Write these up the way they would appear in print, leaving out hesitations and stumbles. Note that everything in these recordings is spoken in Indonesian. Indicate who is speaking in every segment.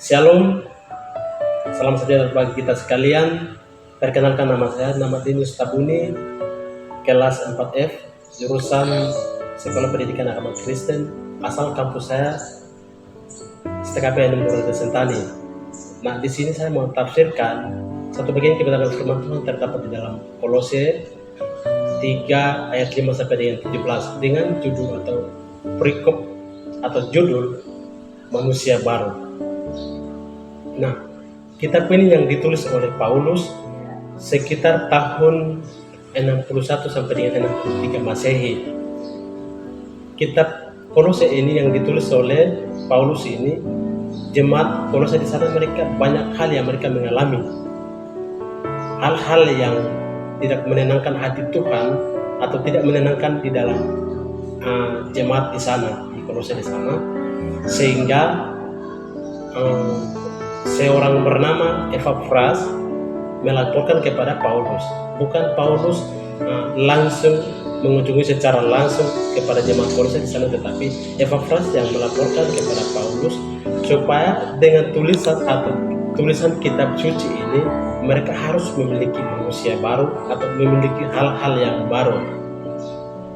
Speaker 1: Shalom, salam sejahtera bagi kita sekalian. Perkenalkan nama Denius Tabuni, kelas 4F, jurusan Sekolah Pendidikan Agama Kristen, asal kampus saya STKP Numur Sentani. Nah, di sini saya mau tafsirkan satu bagian kebenaran firman Tuhan terdapat di dalam Kolose 3 ayat 5 sampai dengan 17 dengan judul atau perikop atau judul manusia baru. Nah, kitab ini yang ditulis oleh Paulus sekitar tahun 61 sampai dengan 63 Masehi. Kitab Kolose ini yang ditulis oleh Paulus ini, jemaat Kolose di sana mereka banyak hal yang mereka mengalami. Hal-hal yang tidak menenangkan hati Tuhan atau tidak menenangkan di dalam jemaat di sana, di Kolose di sana, sehingga seorang bernama Epafras melaporkan kepada Paulus. Bukan Paulus langsung mengunjungi secara langsung kepada jemaat Kolose di sana, tetapi Epafras yang melaporkan kepada Paulus supaya dengan tulisan kitab suci ini mereka harus memiliki manusia baru atau memiliki hal-hal yang baru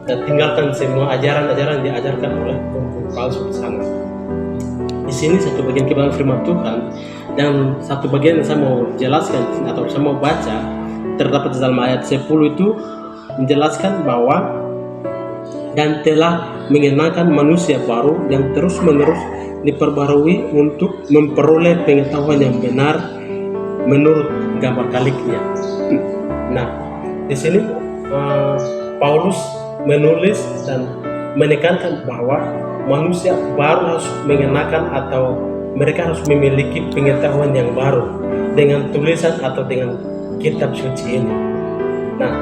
Speaker 1: dan tinggalkan semua ajaran-ajaran yang diajarkan oleh guru palsu di sana. Di sini satu bagian kebenaran firman Tuhan dan satu bagian yang saya mau jelaskan atau saya mau baca terdapat di dalam ayat 10 itu menjelaskan bahwa dan telah mengenakan manusia baru yang terus-menerus diperbarui untuk memperoleh pengetahuan yang benar menurut gambar kaliknya. Nah, di sini Paulus menulis dan menekankan bahwa manusia baru harus mengenakan atau mereka harus memiliki pengetahuan yang baru dengan tulisan atau dengan kitab suci ini. Nah,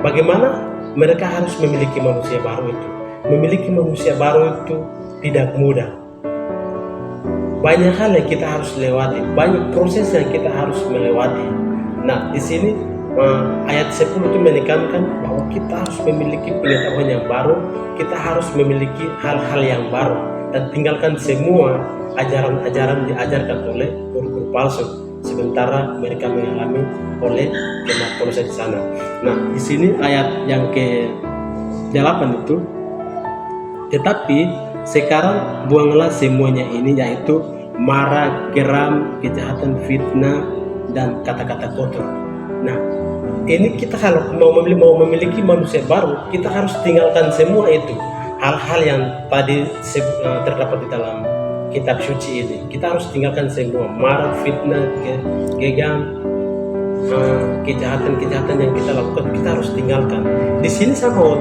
Speaker 1: bagaimana mereka harus memiliki manusia baru itu? Memiliki manusia baru itu tidak mudah. Banyak hal yang kita harus lewati, banyak proses yang kita harus melewati. Nah, di sini ayat 10 itu menekankan bahwa kita harus memiliki pengetahuan yang baru, kita harus memiliki hal-hal yang baru dan tinggalkan semua ajaran-ajaran diajarkan oleh guru-guru palsu sementara mereka mengalami oleh jemaat Kolose di sana. Nah, di sini ayat yang ke-8 itu, tetapi sekarang buanglah semuanya ini, yaitu marah, geram, kejahatan, fitnah dan kata-kata kotor. Nah, ini kita kalau mau memiliki manusia baru, kita harus tinggalkan semua itu. Hal-hal yang tadi terdapat di dalam kitab suci ini, kita harus tinggalkan semua marah, fitnah, gegam, kejahatan yang kita lakukan, kita harus tinggalkan. Di sini saya mau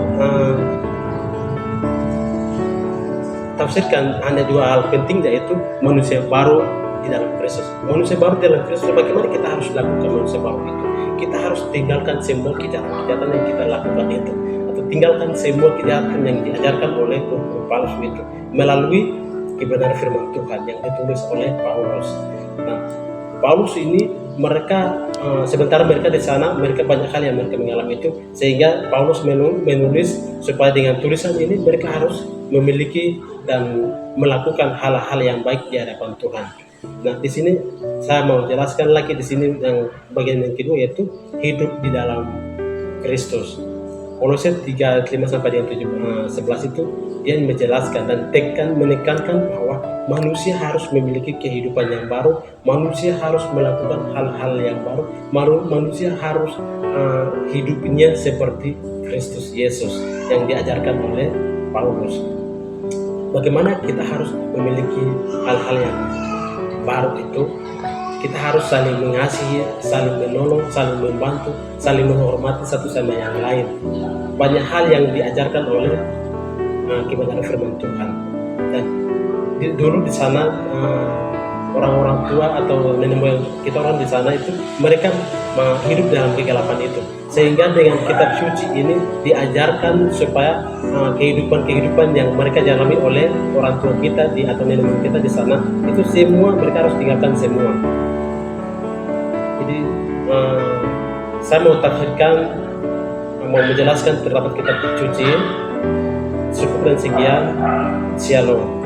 Speaker 1: tafsirkan hanya dua hal penting, yaitu manusia baru di dalam Kristus. Manusia baru di dalam Kristus, bagaimana kita harus lakukan manusia baru itu? Kita harus tinggalkan semua kejahatan yang kita lakukan itu, atau tinggalkan semua kejahatan yang diajarkan oleh guru palsu itu melalui kebenaran firman Tuhan yang ditulis oleh Paulus. Nah, Paulus ini mereka sementara mereka di sana, mereka banyak hal yang mereka mengalami itu, sehingga Paulus menulis supaya dengan tulisan ini mereka harus memiliki dan melakukan hal-hal yang baik di hadapan Tuhan. Nah, di sini saya mau jelaskan lagi di sini yang bagian yang kedua, yaitu hidup di dalam Kristus. Kolose 3 5 sampai dengan 11 itu dia menjelaskan dan menekankan bahwa manusia harus memiliki kehidupan yang baru, manusia harus melakukan hal-hal yang baru, manusia harus hidupnya seperti Kristus Yesus yang diajarkan oleh Paulus. Bagaimana kita harus memiliki hal-hal yang baru itu? Kita harus saling mengasihi, saling menolong, saling membantu, saling menghormati satu sama yang lain. Banyak hal yang diajarkan oleh kebenaran firman Tuhan. Dan dulu di sana orang-orang tua atau nenek moyang kita orang di sana itu mereka hidup dalam kegelapan itu, sehingga dengan kitab suci ini diajarkan supaya kehidupan yang mereka jalani oleh orang tua kita atau nenek moyang kita di sana itu semua mereka harus tinggalkan semua. Jadi saya mau tafsirkan, mau menjelaskan terdapat kitab suci. Cukup dan sekian. Shalom.